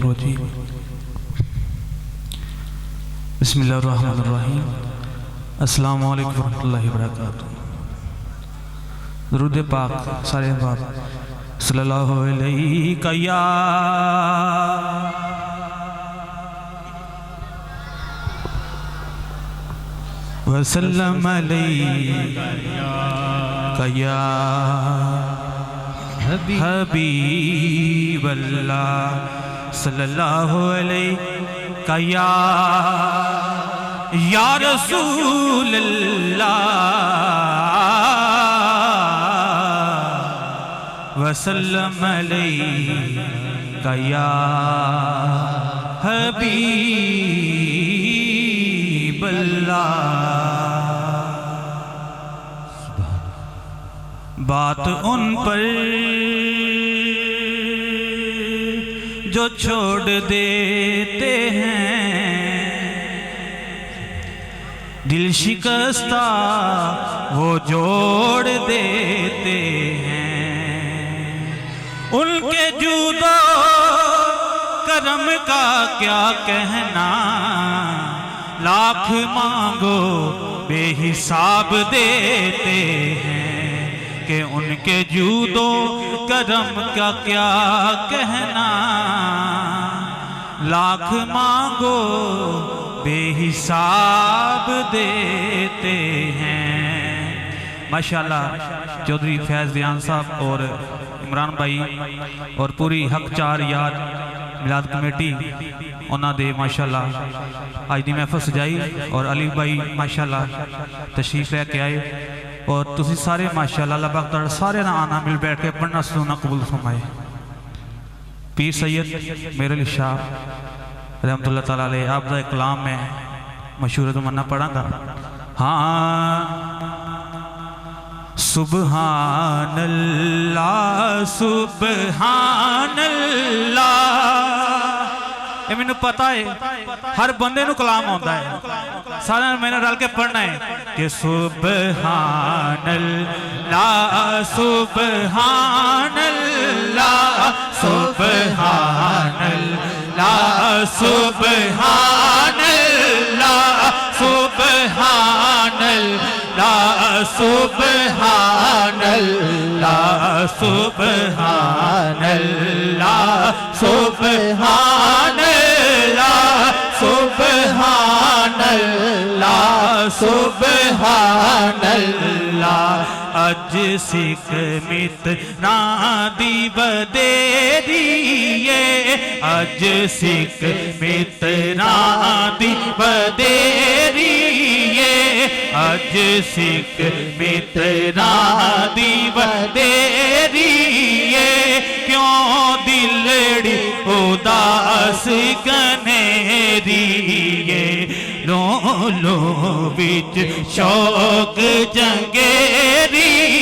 रजीम बिस्मिल्लाहिर्रहमानिर्रहीम अस्सलामु अलैकुम वरहमतुल्लाहि वबरकातुहू। दुरूद पाक सारे बाप सल्लल्लाहु अलैहि या वसल्लम अलैका या हबीबल्लाह सल्लल्लाहु अलैका या रसूलल्लाह वसल्लम अलैका या हबीबल्लाह। बात उन पर जो छोड़ देते हैं दिल शिकस्ता वो जोड़ देते हैं। उनके जूदो करम का क्या कहना, लाख मांगो बेहिसाब देते हैं। कि उनके जूदो करम का क्या कहना, लाख मांगो बेहिसाब देते हैं। माशाल्लाह चौधरी फैज़ दियान साहब और इमरान भाई और पूरी हक चार यार मिलाद कमेटी उन्होंने माशाल्लाह आज दी महफिल सजाई और अली भाई माशाल्लाह तशरीफ लेके आए और तुसी सारे माशाल्लाह अल्लाह पाक सारे ना आना मिल बैठ के पढ़ना सुनना कबूल फरमाए। पीर सैयद मेरे शाह रहमतुल्लाह ताला अलैह आप दा कलाम में मशहूर तो मन्ना पढ़ांगा। हाँ सुबहानल्लाह सुबहानल्लाह, ये मैनू पता है हर बंदे नू कलाम आता है, सारे मैंने रल के पढ़ना है कि सुबहानल्लाह सुबहानल्लाह सुबहानल्लाह सुबहानल्लाह सुबहानल्लाह सुबहानल्लाह सुबहानल्लाह सुबहानल्लाह सुबहानल्लाह सुबहानल्लाह। अज सिख मित नादी बदेरिए, अज सिख मित नादी बदेरिए, अज सिख मित नादी बदेरिए। क्यों दिलड़ी उदास कनेरिए, लो लो बिच शौक जंगेरिए।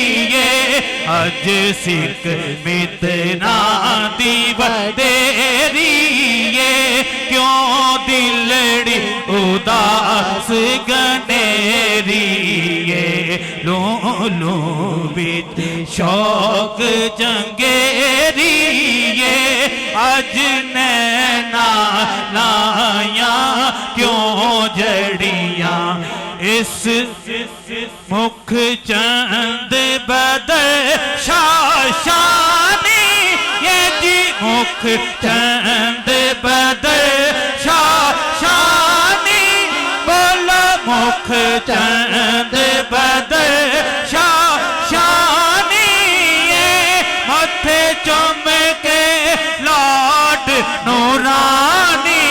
अज सिख मित नादी बदेरिए, क्यों दिलड़ी उदास गनेरिए। लो लो बिच शौक जंगेरिए, अज नैना लाया क्यों जड़ियां। इस मुख चंद बदर शाशानी, ये जी मुख चंद बदर शाशानी। बोलो मुख चंद बदर शाशानी, मथे चमके लाड नूरानी।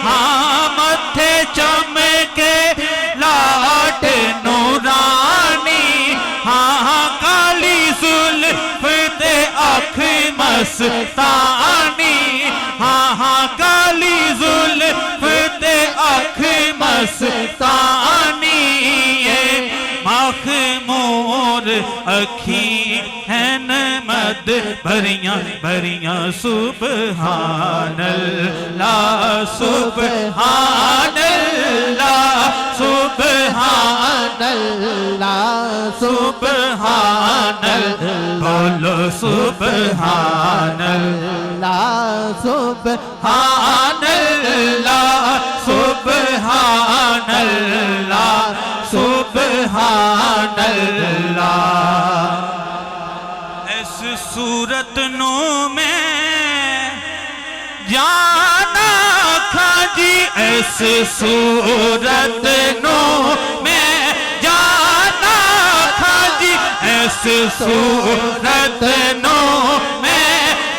हाँ मथे चमके लाड नूरानी। हाँ काली जुल्फ ते अख मस्तानी। हाँ काली जुल्फ ते अख मस्तानी। मखमूर अखी हैन मद भरियां भरियां। सुबहानल्लाह सुबहानल्लाह सुबहानल्लाह सुबहानल्लाह। बोलो सुबहानल्लाह सुबहानल्लाह सुबहानल्लाह सुबहानल्लाह सुबहानल्लाह। इस सूरत नो में जाना खाजी, इस सूरत नो में जाना खाजी, इस सूरत नो में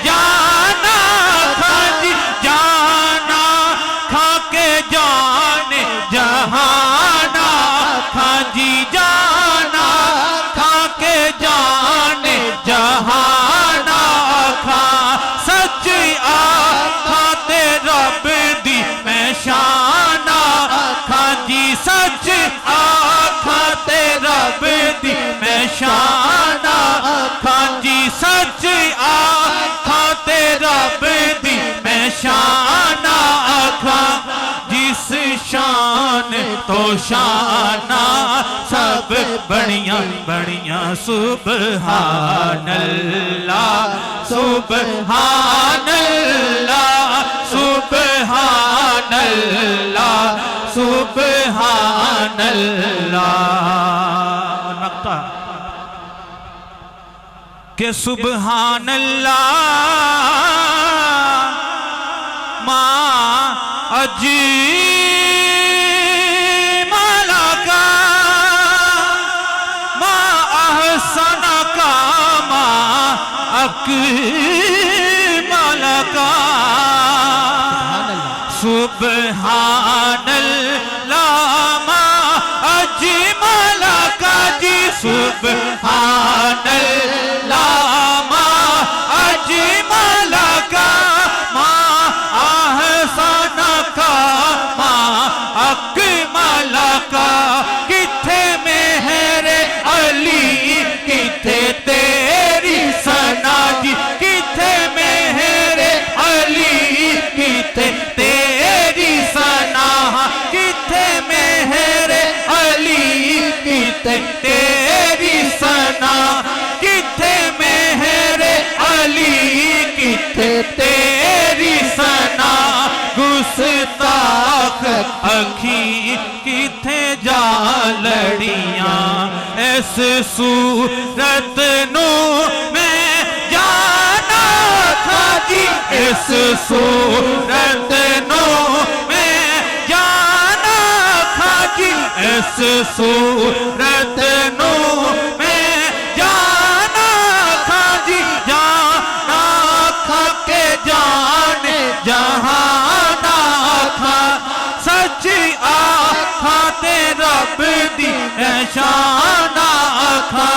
जाना खाजी, जाना खा के जाने जहाना खाजी, जाना खा के जाने जहाना खा। सच आखा ते रब दी मैं शाना खाजी, सच आखा ते रब दी मैं शाना खाजी, सच आखा ते रब दी मैं शाना खा। जिस शान तो शाना सब बढ़िया बढ़िया सुबहानल्लाह सुबहानल्लाह सुबहानल्लाह सुबहानल्लाह। नक्ता के सुबहानल्लाह माँ अजीब लगा, माँ अहसना का माँ अकमल का। सुबहानल्लाह माँ अजीब लगा जी, सुबहानल्लाह माँ अजीब लगा, माँ अहसना का माँ अकमल का। किथे मेहरे अली किथे तेरी सना जी, किथे मेहरे अली किथे तेरी सना, किथे मेहरे अली किथे तेरी सना, किथे मेहरे अली किथे तेरी सना। गुस्ताख अखी किथे जा लड़ियां, इस सूरत नो मैं जाना खाजी, इस सूरत नो मैं जाना खाजी, इस सूरत नो मैं जाना खाजी, जाना खा के जाने जहाना खा। सच आखा ते रब दी शाना खा,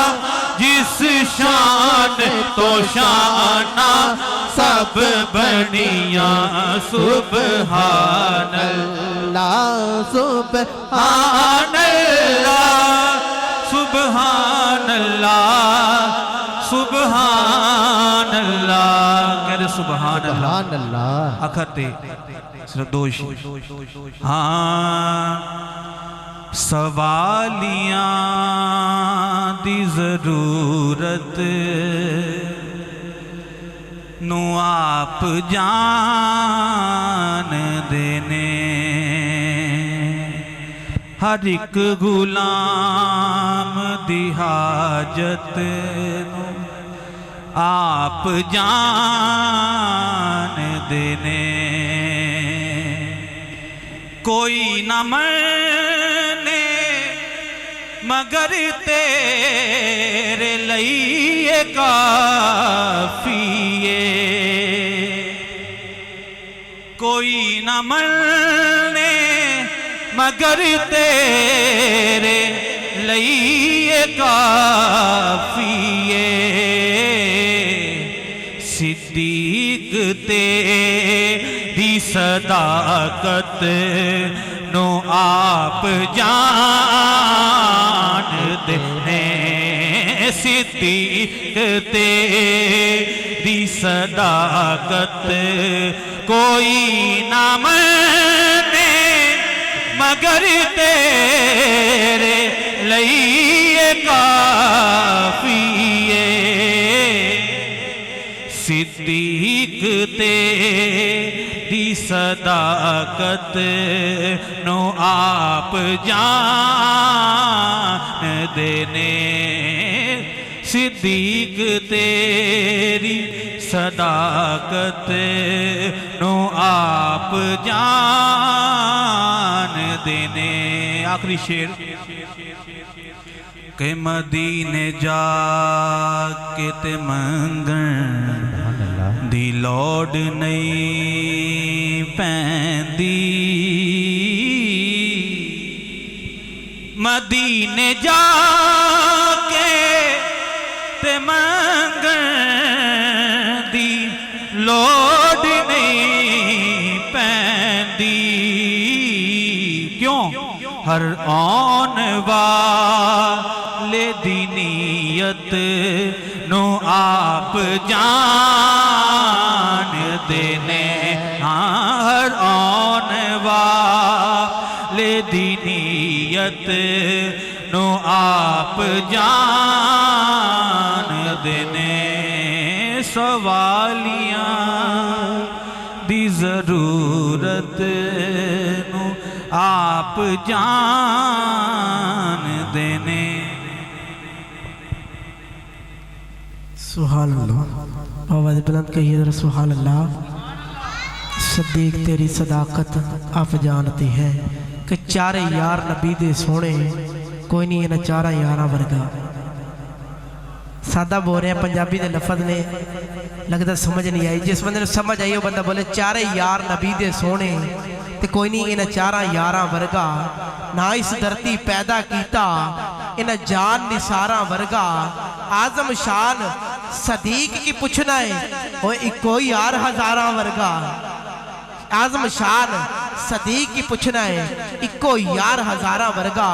जिस शान तो शाना सब बनिया सुबहानल्लाह सुबहानल्लाह सुबहानल्लाह सुबहानल्लाह। कह रहे सुबहानल्लाह अखते सिर्फ दोष। हाँ सवालियां दी जरूरत नु आप जान देने, हर एक गुलाम दी हाजत नु आप जान देने। कोई न मने मगर तेरे लिए काफिए, कोई न मने मगर तेरे लिए काफिए। सिद्दीक तेरी सदाकत नो आप जान देने, सिद्दीक तेरी सदाकत कोई न मने मगर तेरे लिए काफिए। सिद्दीक तेरी सदाकत नो आप जान देने सिद्दीक तेरी सदाकत नो आप जान देने। आखिरी शेर के मदीने जाके ते मंगण दी लोड़ नहीं पैंदी, मदीने जाके ते मंगण दी लोड़ नहीं पैंदी। क्यों? हर आन वाले दी नीयत नो आप जान देने। हर आन वाले दी नीयत नो आप जान देने। सवालियां दी जरूरत नु आप जान देने। सुभान अल्लाह। आवाज़ बुलंद कहिए जरा सुभान अल्लाह। सदीक तेरी सदाकत आप जानते हैं कि चारे यार नबी दे सोने कोई नहीं इन्हां चारा यारा वर्गा। सादा बोल रहे हैं पंजाबी दे लफज ने लगता समझ नहीं आई। जिस बंदे ने समझ आई वो बंदा बोले चारे यार नबी दे सोने ते कोई नहीं इन्हां चारा यारा वर्गा। ना इस धरती पैदा कीता इन्हां जान निसारा वर्गा। आजम शान सदीक की पूछना है वो इको यार हजारा वर्गा। आजम शान सदीक की पूछना है इको यार हजारा वर्गा।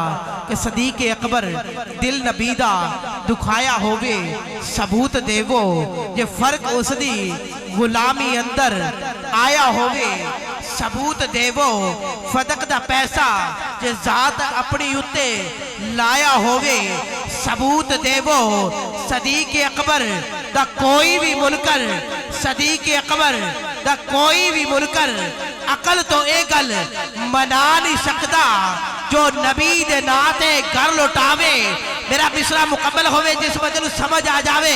कि सदीक अकबर दिल नबी दा दुखाया होवे सबूत देवो। जे फर्क उसदी गुलामी अंदर आया होवे सबूत देवो। फदक दा पैसा जे जात अपनी उत्ते लाया होवे सबूत देवो। सदीक अकबर दा कोई भी मुनकर, सदीक अकबर दा कोई भी मुनकर अकल तो ये गल मना नहीं सकता जो नबी दे नाते घर लुटावे। मेरा मिसरा मुकम्मल होवे जिस बंदे नूं समझ आ जावे